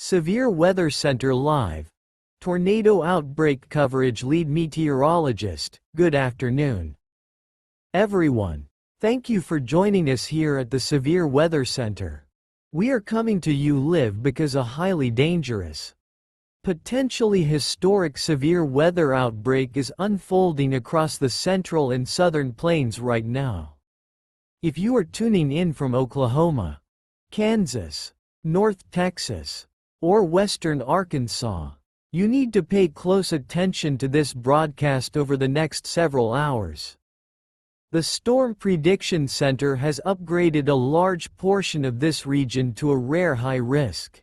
Severe Weather Center Live. Tornado outbreak coverage. Lead meteorologist. Good afternoon, everyone. Thank you for joining us here at the Severe Weather Center. We are coming to you live because a highly dangerous, potentially historic severe weather outbreak is unfolding across the central and southern plains right now. If you are tuning in from Oklahoma, Kansas, North Texas, or western Arkansas, you need to pay close attention to this broadcast over the next several hours. The Storm Prediction Center has upgraded a large portion of this region to a rare high risk,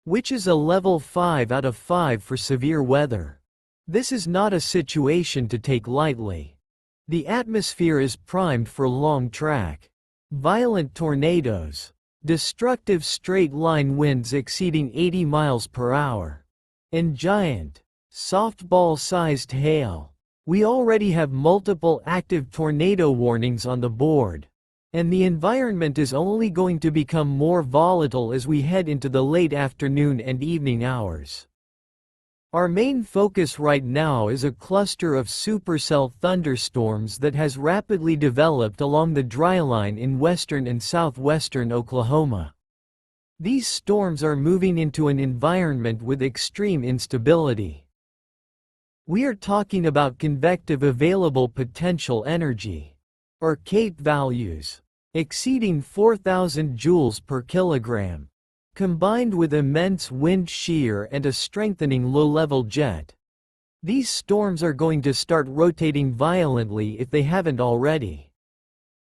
which is a level 5 out of 5 for severe weather. This is not a situation to take lightly. The atmosphere is primed for long track, violent tornadoes, destructive straight-line winds exceeding 80 miles per hour, and giant, softball-sized hail. We already have multiple active tornado warnings on the board, and the environment is only going to become more volatile as we head into the late afternoon and evening hours. Our main focus right now is a cluster of supercell thunderstorms that has rapidly developed along the dry line in western and southwestern Oklahoma. These storms are moving into an environment with extreme instability. We are talking about convective available potential energy, or CAPE values, exceeding 4,000 joules per kilogram, combined with immense wind shear and a strengthening low-level jet. These storms are going to start rotating violently if they haven't already.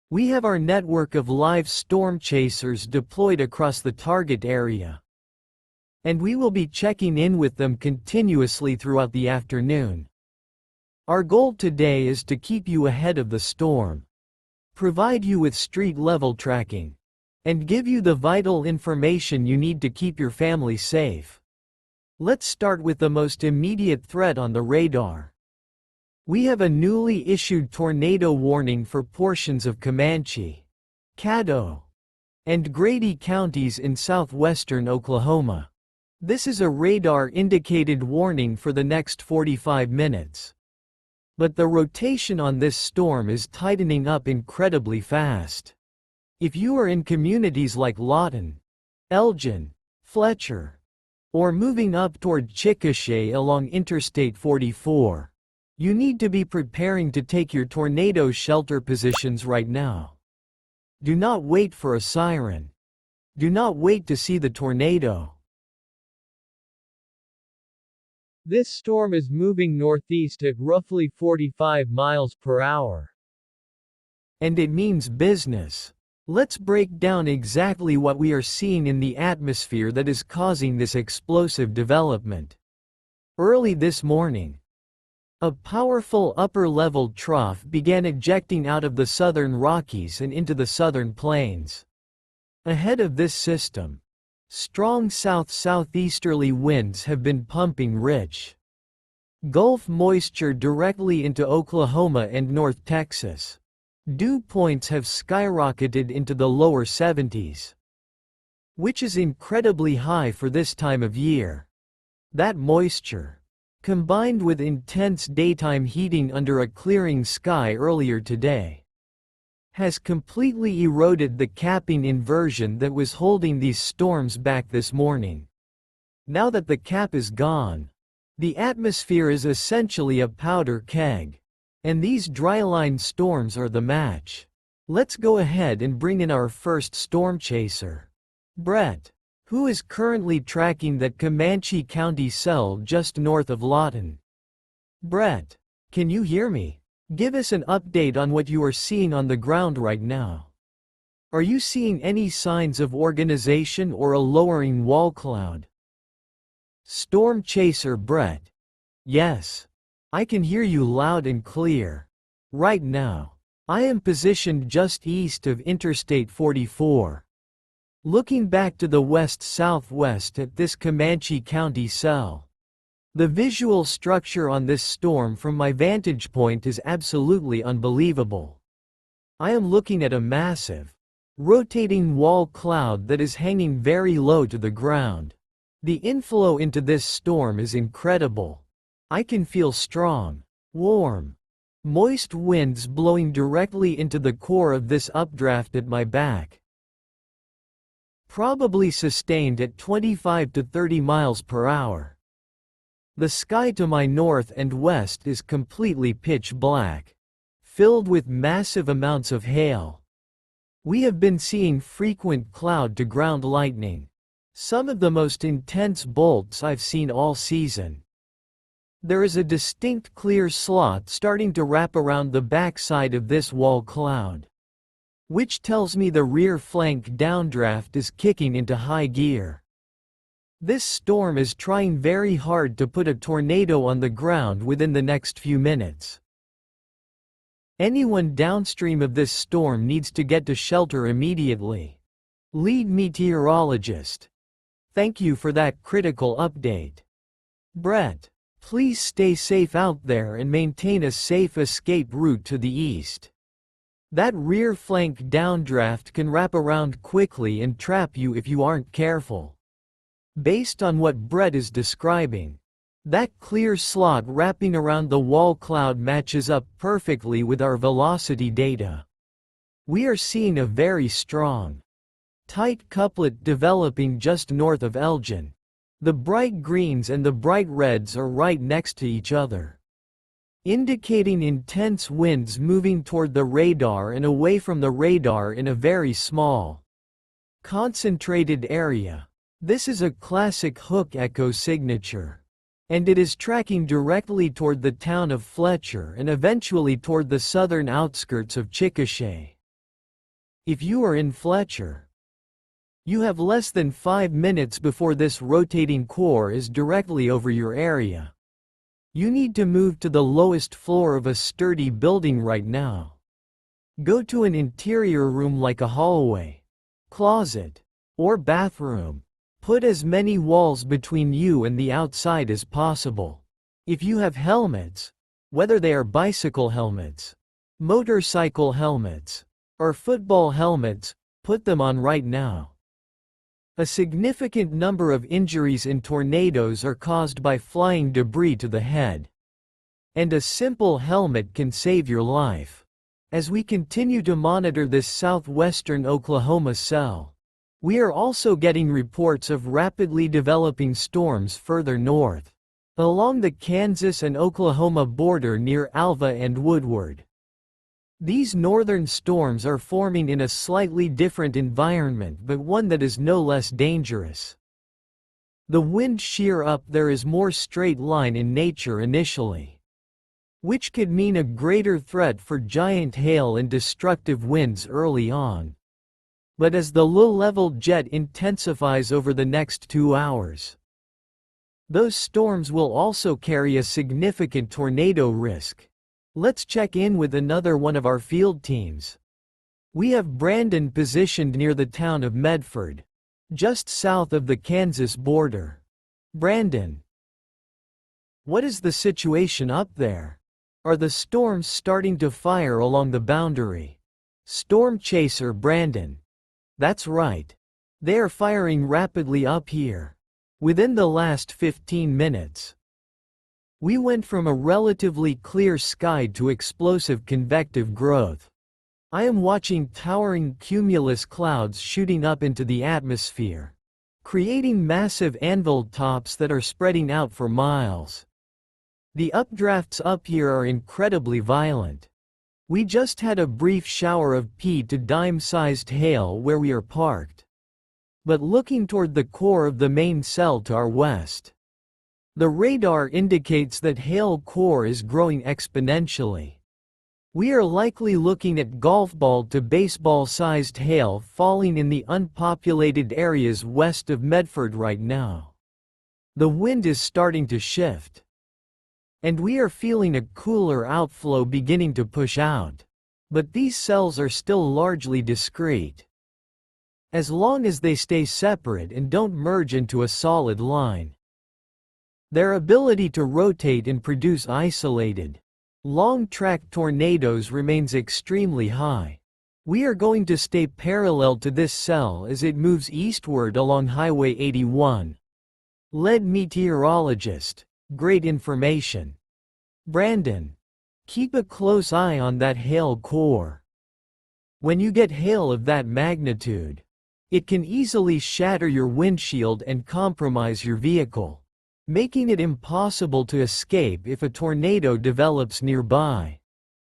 We have our network of live storm chasers deployed across the target area, and we will be checking in with them continuously throughout the afternoon. Our goal today is to keep you ahead of the storm, provide you with street-level tracking, and give you the vital information you need to keep your family safe. Let's start with the most immediate threat on the radar. We have a newly issued tornado warning for portions of Comanche, Caddo, and Grady counties in southwestern Oklahoma. This is a radar-indicated warning for the next 45 minutes. But the rotation on this storm is tightening up incredibly fast. If you are in communities like Lawton, Elgin, Fletcher, or moving up toward Chickasha along Interstate 44, you need to be preparing to take your tornado shelter positions right now. Do not wait for a siren. Do not wait to see the tornado. This storm is moving northeast at roughly 45 miles per hour. And it means business. Let's break down exactly what we are seeing in the atmosphere that is causing this explosive development. Early this morning, a powerful upper-level trough began ejecting out of the southern Rockies and into the southern plains. Ahead of this system, strong south-southeasterly winds have been pumping rich Gulf moisture directly into Oklahoma and North Texas. Dew points have skyrocketed into the lower 70s, which is incredibly high for this time of year. That moisture, combined with intense daytime heating under a clearing sky earlier today, has completely eroded the capping inversion that was holding these storms back this morning. Now that the cap is gone, the atmosphere is essentially a powder keg. And these dryline storms are the match. Let's go ahead and bring in our first storm chaser, Brett, who is currently tracking that Comanche County cell just north of Lawton. Brett, can you hear me? Give us an update on what you are seeing on the ground right now. Are you seeing any signs of organization or a lowering wall cloud? Storm chaser Brett. Yes. I can hear you loud and clear. Right now, I am positioned just east of Interstate 44. Looking back to the west-southwest at this Comanche County cell. The visual structure on this storm from my vantage point is absolutely unbelievable. I am looking at a massive, rotating wall cloud that is hanging very low to the ground. The inflow into this storm is incredible. I can feel strong, warm, moist winds blowing directly into the core of this updraft at my back. Probably sustained at 25 to 30 miles per hour. The sky to my north and west is completely pitch black, filled with massive amounts of hail. We have been seeing frequent cloud-to-ground lightning, some of the most intense bolts I've seen all season. There is a distinct clear slot starting to wrap around the backside of this wall cloud, which tells me the rear flank downdraft is kicking into high gear. This storm is trying very hard to put a tornado on the ground within the next few minutes. Anyone downstream of this storm needs to get to shelter immediately. Lead meteorologist. Thank you for that critical update. Brett, please stay safe out there and maintain a safe escape route to the east. That rear flank downdraft can wrap around quickly and trap you if you aren't careful. Based on what Brett is describing, that clear slot wrapping around the wall cloud matches up perfectly with our velocity data. We are seeing a very strong, tight couplet developing just north of Elgin. The bright greens and the bright reds are right next to each other, indicating intense winds moving toward the radar and away from the radar in a very small, concentrated area. This is a classic hook echo signature, and it is tracking directly toward the town of Fletcher and eventually toward the southern outskirts of Chickasha. If you are in Fletcher, you have less than 5 minutes before this rotating core is directly over your area. You need to move to the lowest floor of a sturdy building right now. Go to an interior room like a hallway, closet, or bathroom. Put as many walls between you and the outside as possible. If you have helmets, whether they are bicycle helmets, motorcycle helmets, or football helmets, put them on right now. A significant number of injuries in tornadoes are caused by flying debris to the head, and a simple helmet can save your life. As we continue to monitor this southwestern Oklahoma cell, we are also getting reports of rapidly developing storms further north, along the Kansas and Oklahoma border near Alva and Woodward. These northern storms are forming in a slightly different environment but one that is no less dangerous. The wind shear up there is more straight line in nature initially, which could mean a greater threat for giant hail and destructive winds early on. But as the low-level jet intensifies over the next 2 hours, those storms will also carry a significant tornado risk. Let's check in with another one of our field teams. We have Brandon positioned near the town of Medford, just south of the Kansas border. Brandon, what is the situation up there? Are the storms starting to fire along the boundary? Storm chaser Brandon. That's right. They are firing rapidly up here. Within the last 15 minutes, we went from a relatively clear sky to explosive convective growth. I am watching towering cumulus clouds shooting up into the atmosphere, creating massive anvil tops that are spreading out for miles. The updrafts up here are incredibly violent. We just had a brief shower of pea to dime-sized hail where we are parked. But looking toward the core of the main cell to our west, the radar indicates that hail core is growing exponentially. We are likely looking at golf ball to baseball-sized hail falling in the unpopulated areas west of Medford right now. The wind is starting to shift, and we are feeling a cooler outflow beginning to push out. But these cells are still largely discrete, as long as they stay separate and don't merge into a solid line. Their ability to rotate and produce isolated, long-track tornadoes remains extremely high. We are going to stay parallel to this cell as it moves eastward along Highway 81. Lead meteorologist. Great information. Brandon. Keep a close eye on that hail core. When you get hail of that magnitude, it can easily shatter your windshield and compromise your vehicle, making it impossible to escape if a tornado develops nearby.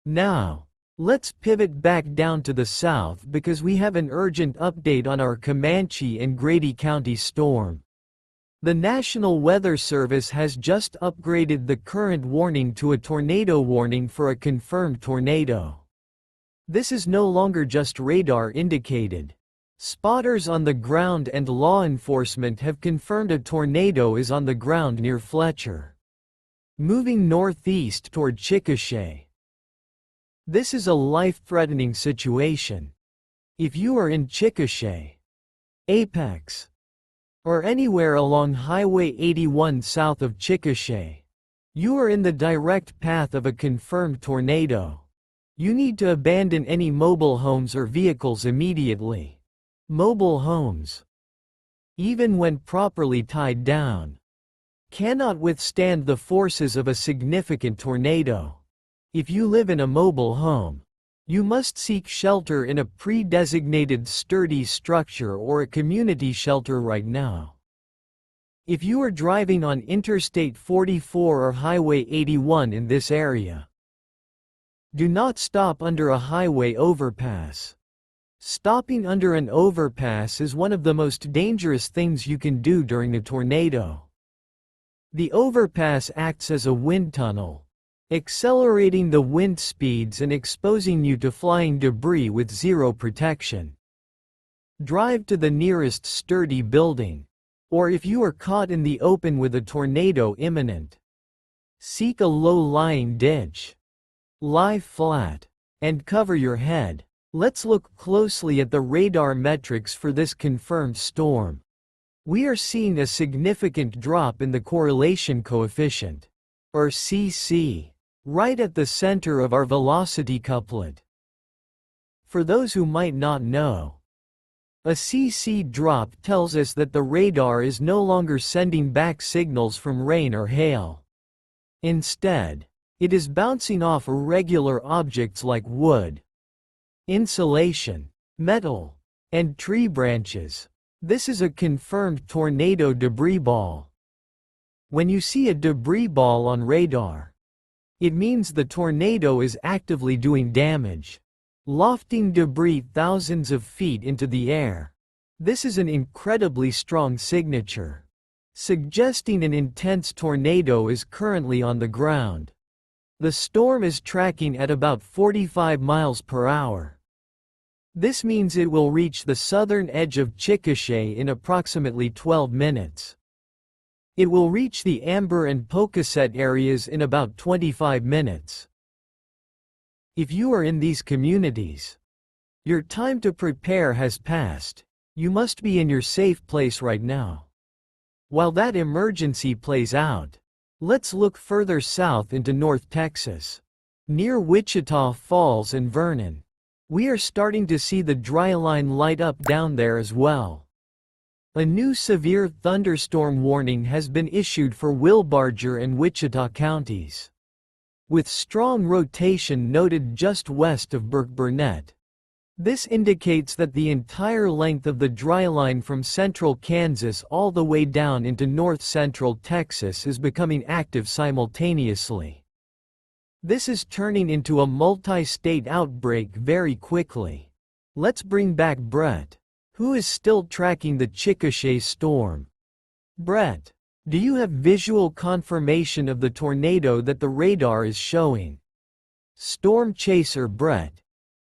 Now, let's pivot back down to the south because we have an urgent update on our Comanche and Grady County storm. The National Weather Service has just upgraded the current warning to a tornado warning for a confirmed tornado. This is no longer just radar indicated. Spotters on the ground and law enforcement have confirmed a tornado is on the ground near Fletcher, moving northeast toward Chickasha. This is a life-threatening situation. If you are in Chickasha, Apex, or anywhere along Highway 81 south of Chickasha, you are in the direct path of a confirmed tornado. You need to abandon any mobile homes or vehicles immediately. Mobile homes, even when properly tied down, cannot withstand the forces of a significant tornado. If you live in a mobile home, you must seek shelter in a pre-designated sturdy structure or a community shelter right now. If you are driving on Interstate 44 or Highway 81 in this area, do not stop under a highway overpass. Stopping under an overpass is one of the most dangerous things you can do during a tornado. The overpass acts as a wind tunnel, accelerating the wind speeds and exposing you to flying debris with zero protection. Drive to the nearest sturdy building, or if you are caught in the open with a tornado imminent, seek a low-lying ditch. Lie flat, and cover your head. Let's look closely at the radar metrics for this confirmed storm. We are seeing a significant drop in the correlation coefficient, or CC, right at the center of our velocity couplet. For those who might not know, a CC drop tells us that the radar is no longer sending back signals from rain or hail. Instead, it is bouncing off irregular objects like wood, insulation, metal, and tree branches. This is a confirmed tornado debris ball. When you see a debris ball on radar, it means the tornado is actively doing damage, lofting debris thousands of feet into the air. This is an incredibly strong signature, suggesting an intense tornado is currently on the ground. The storm is tracking at about 45 miles per hour. This means it will reach the southern edge of Chickasha in approximately 12 minutes. It will reach the Amber and Pocasset areas in about 25 minutes. If you are in these communities, your time to prepare has passed. You must be in your safe place right now. While that emergency plays out, let's look further south into North Texas, near Wichita Falls and Vernon. We are starting to see the dry line light up down there as well. A new severe thunderstorm warning has been issued for Wilbarger and Wichita counties, with strong rotation noted just west of Burke-Burnett. This indicates that the entire length of the dry line from central Kansas all the way down into north-central Texas is becoming active simultaneously. This is turning into a multi-state outbreak very quickly. Let's bring back Brett, who is still tracking the Chickasha storm. Brett, do you have visual confirmation of the tornado that the radar is showing? Storm Chaser Brett.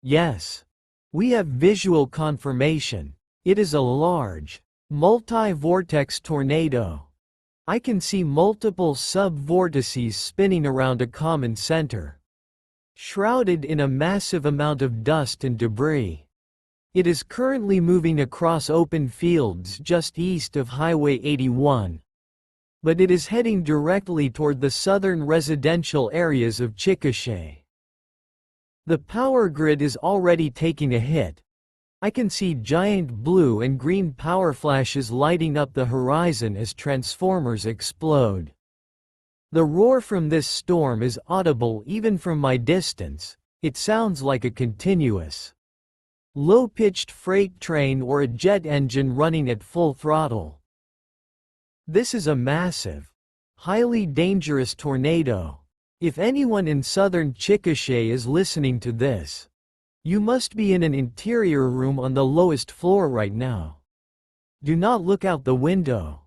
Yes. We have visual confirmation. It is a large, multi-vortex tornado. I can see multiple sub-vortices spinning around a common center, shrouded in a massive amount of dust and debris. It is currently moving across open fields just east of Highway 81, but it is heading directly toward the southern residential areas of Chickasha. The power grid is already taking a hit. I can see giant blue and green power flashes lighting up the horizon as transformers explode. The roar from this storm is audible even from my distance. It sounds like a continuous, low-pitched freight train or a jet engine running at full throttle. This is a massive, highly dangerous tornado. If anyone in southern Chickasha is listening to this, you must be in an interior room on the lowest floor right now. Do not look out the window.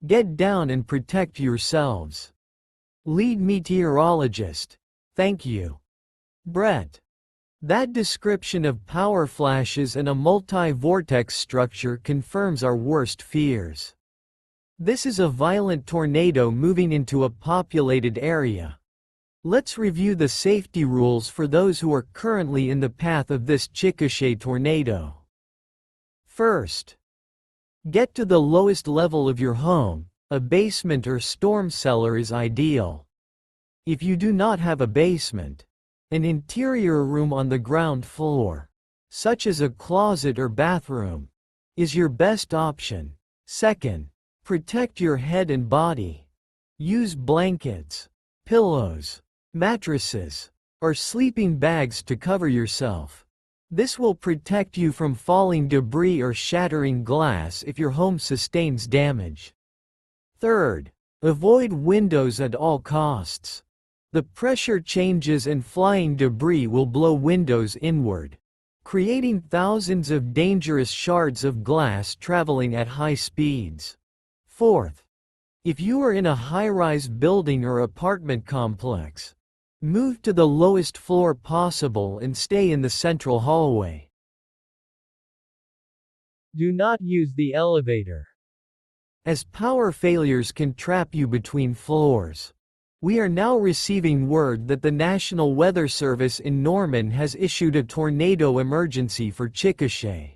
Get down and protect yourselves. Lead meteorologist. Thank you. Brett. That description of power flashes and a multi-vortex structure confirms our worst fears. This is a violent tornado moving into a populated area. Let's review the safety rules for those who are currently in the path of this Chickasha tornado. First, get to the lowest level of your home. A basement or storm cellar is ideal. If you do not have a basement, an interior room on the ground floor, such as a closet or bathroom, is your best option. Second, protect your head and body. Use blankets, pillows, mattresses, or sleeping bags to cover yourself. This will protect you from falling debris or shattering glass if your home sustains damage. Third, avoid windows at all costs. The pressure changes and flying debris will blow windows inward, creating thousands of dangerous shards of glass traveling at high speeds. Fourth, if you are in a high-rise building or apartment complex, move to the lowest floor possible and stay in the central hallway. Do not use the elevator, as power failures can trap you between floors. We are now receiving word that the National Weather Service in Norman has issued a tornado emergency for Chickasha.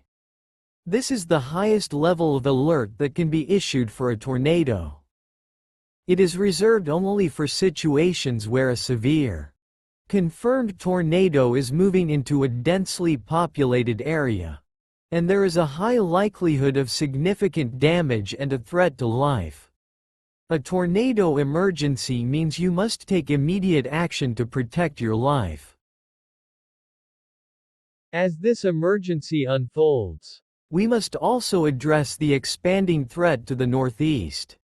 This is the highest level of alert that can be issued for a tornado. It is reserved only for situations where a severe, confirmed tornado is moving into a densely populated area, and there is a high likelihood of significant damage and a threat to life. A tornado emergency means you must take immediate action to protect your life. As this emergency unfolds, we must also address the expanding threat to the northeast,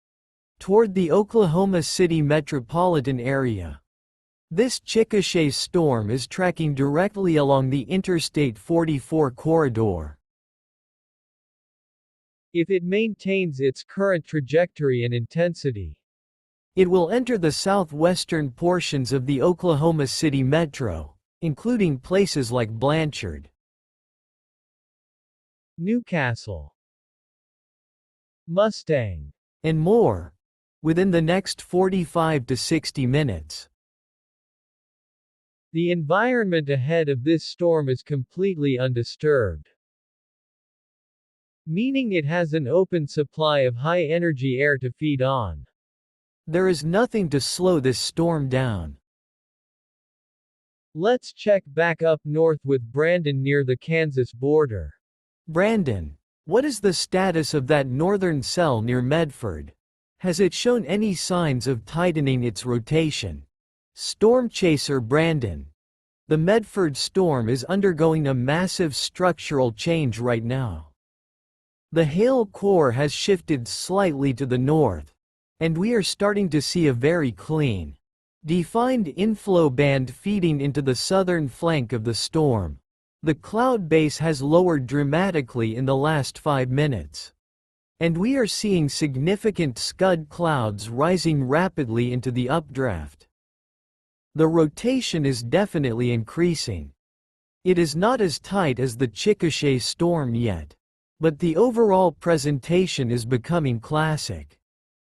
toward the Oklahoma City metropolitan area. This Chickasha storm is tracking directly along the Interstate 44 corridor. If it maintains its current trajectory and intensity, it will enter the southwestern portions of the Oklahoma City metro, including places like Blanchard, Newcastle, Mustang, and more, within the next 45 to 60 minutes. The environment ahead of this storm is completely undisturbed, meaning it has an open supply of high-energy air to feed on. There is nothing to slow this storm down. Let's check back up north with Brandon near the Kansas border. Brandon, what is the status of that northern cell near Medford? Has it shown any signs of tightening its rotation? Storm chaser Brandon. The Medford storm is undergoing a massive structural change right now. The hail core has shifted slightly to the north, and we are starting to see a very clean, defined inflow band feeding into the southern flank of the storm. The cloud base has lowered dramatically in the last 5 minutes, and we are seeing significant scud clouds rising rapidly into the updraft. The rotation is definitely increasing. It is not as tight as the Chickasha storm yet, but the overall presentation is becoming classic.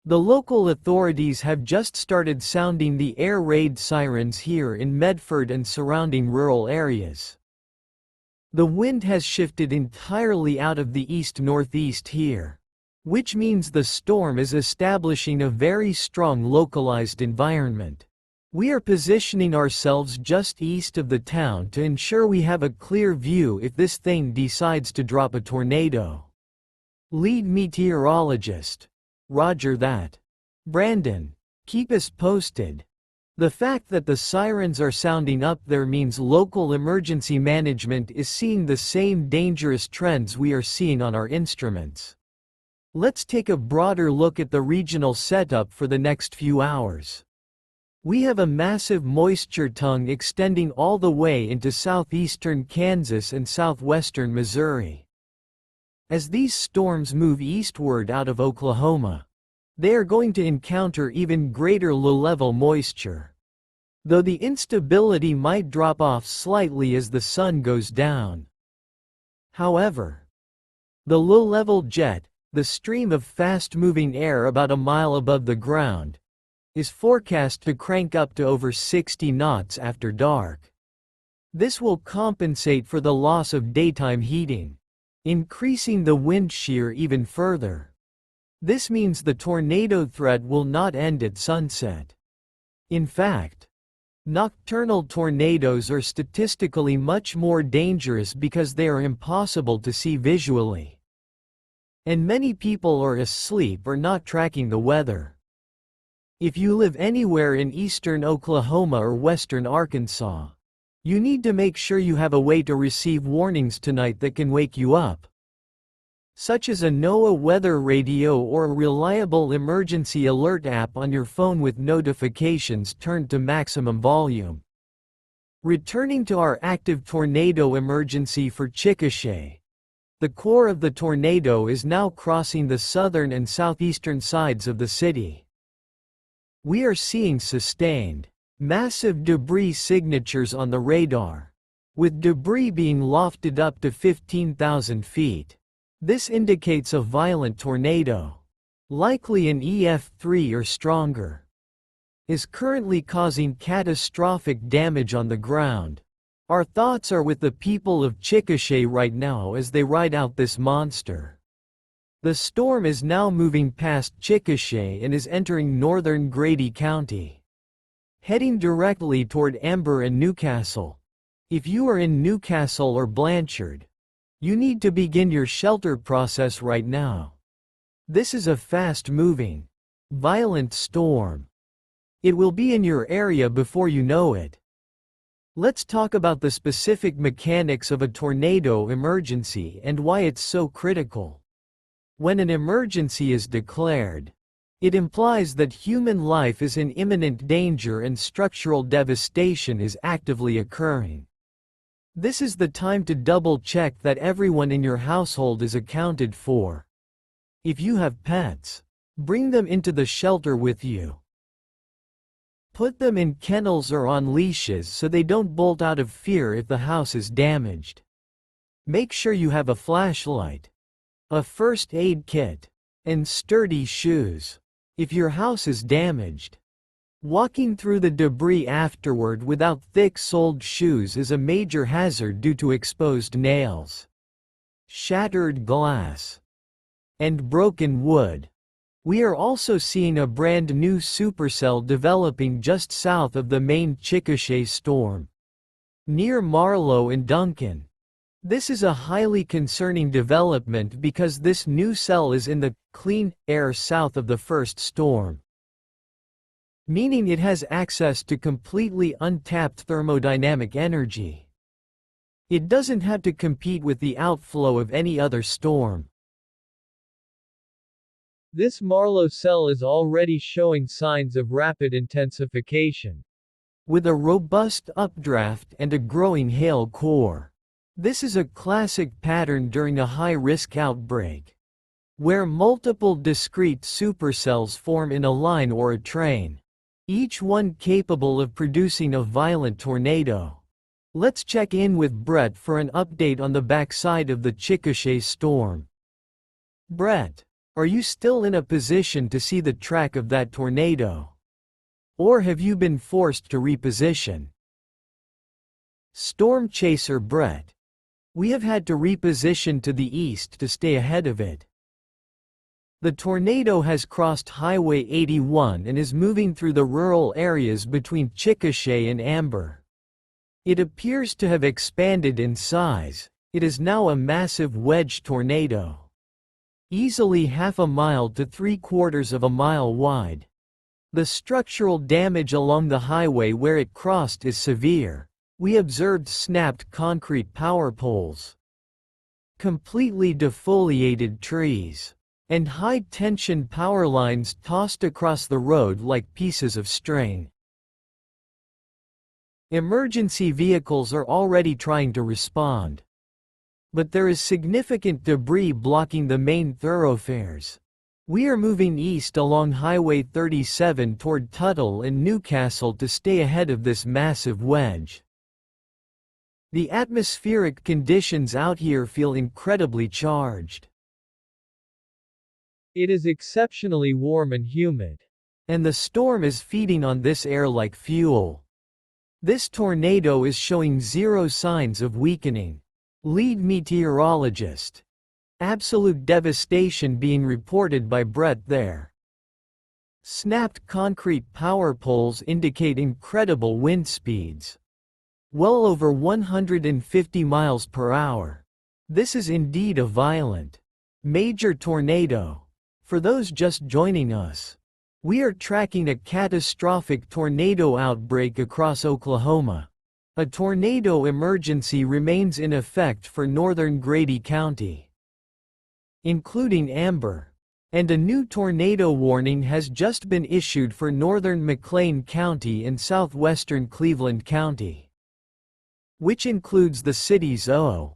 The local authorities have just started sounding the air raid sirens here in Medford and surrounding rural areas. The wind has shifted entirely out of the east-northeast here, which means the storm is establishing a very strong localized environment. We are positioning ourselves just east of the town to ensure we have a clear view if this thing decides to drop a tornado. Lead meteorologist. Roger that. Brandon, keep us posted. The fact that the sirens are sounding up there means local emergency management is seeing the same dangerous trends we are seeing on our instruments. Let's take a broader look at the regional setup for the next few hours. We have a massive moisture tongue extending all the way into southeastern Kansas and southwestern Missouri. As these storms move eastward out of Oklahoma, they are going to encounter even greater low-level moisture, though the instability might drop off slightly as the sun goes down. However, the low-level jet, the stream of fast-moving air about a mile above the ground, is forecast to crank up to over 60 knots after dark. This will compensate for the loss of daytime heating, increasing the wind shear even further. This means the tornado threat will not end at sunset. In fact, nocturnal tornadoes are statistically much more dangerous because they are impossible to see visually. And many people are asleep or not tracking the weather. If you live anywhere in eastern Oklahoma or western Arkansas, you need to make sure you have a way to receive warnings tonight that can wake you up, such as a NOAA weather radio or a reliable emergency alert app on your phone with notifications turned to maximum volume. Returning to our active tornado emergency for Chickasha, the core of the tornado is now crossing the southern and southeastern sides of the city. We are seeing sustained, massive debris signatures on the radar, with debris being lofted up to 15,000 feet. This indicates a violent tornado, likely an EF3 or stronger, is currently causing catastrophic damage on the ground. Our thoughts are with the people of Chickasha right now as they ride out this monster. The storm is now moving past Chickasha and is entering northern Grady County, heading directly toward Amber and Newcastle. If you are in Newcastle or Blanchard, you need to begin your shelter process right now. This is a fast-moving, violent storm. It will be in your area before you know it. Let's talk about the specific mechanics of a tornado emergency and why it's so critical. When an emergency is declared, it implies that human life is in imminent danger and structural devastation is actively occurring. This is the time to double-check that everyone in your household is accounted for. If you have pets, bring them into the shelter with you. Put them in kennels or on leashes so they don't bolt out of fear if the house is damaged. Make sure you have a flashlight, a first aid kit, and sturdy shoes. If your house is damaged, walking through the debris afterward without thick-soled shoes is a major hazard due to exposed nails, shattered glass, and broken wood. We are also seeing a brand new supercell developing just south of the main Chickasha storm, near Marlow and Duncan. This is a highly concerning development because this new cell is in the clean air south of the first storm, meaning it has access to completely untapped thermodynamic energy. It doesn't have to compete with the outflow of any other storm. This Marlow cell is already showing signs of rapid intensification, with a robust updraft and a growing hail core. This is a classic pattern during a high-risk outbreak, where multiple discrete supercells form in a line or a train, each one capable of producing a violent tornado. Let's check in with Brett for an update on the backside of the Chickasha storm. Brett, are you still in a position to see the track of that tornado? Or have you been forced to reposition? Storm Chaser Brett, we have had to reposition to the east to stay ahead of it. The tornado has crossed Highway 81 and is moving through the rural areas between Chickasha and Amber. It appears to have expanded in size. It is now a massive wedge tornado, easily half a mile to 3/4 of a mile wide. The structural damage along the highway where it crossed is severe. We observed snapped concrete power poles, completely defoliated trees, and high-tension power lines tossed across the road like pieces of string. Emergency vehicles are already trying to respond, but there is significant debris blocking the main thoroughfares. We are moving east along Highway 37 toward Tuttle and Newcastle to stay ahead of this massive wedge. The atmospheric conditions out here feel incredibly charged. It is exceptionally warm and humid, and the storm is feeding on this air like fuel. This tornado is showing zero signs of weakening. Lead meteorologist. Absolute devastation being reported by Brett there. Snapped concrete power poles indicate incredible wind speeds, well over 150 miles per hour. This is indeed a violent, major tornado. For those just joining us, we are tracking a catastrophic tornado outbreak across Oklahoma. A tornado emergency remains in effect for northern Grady County, including Amber, and a new tornado warning has just been issued for northern McLean County and southwestern Cleveland County, which includes the cities of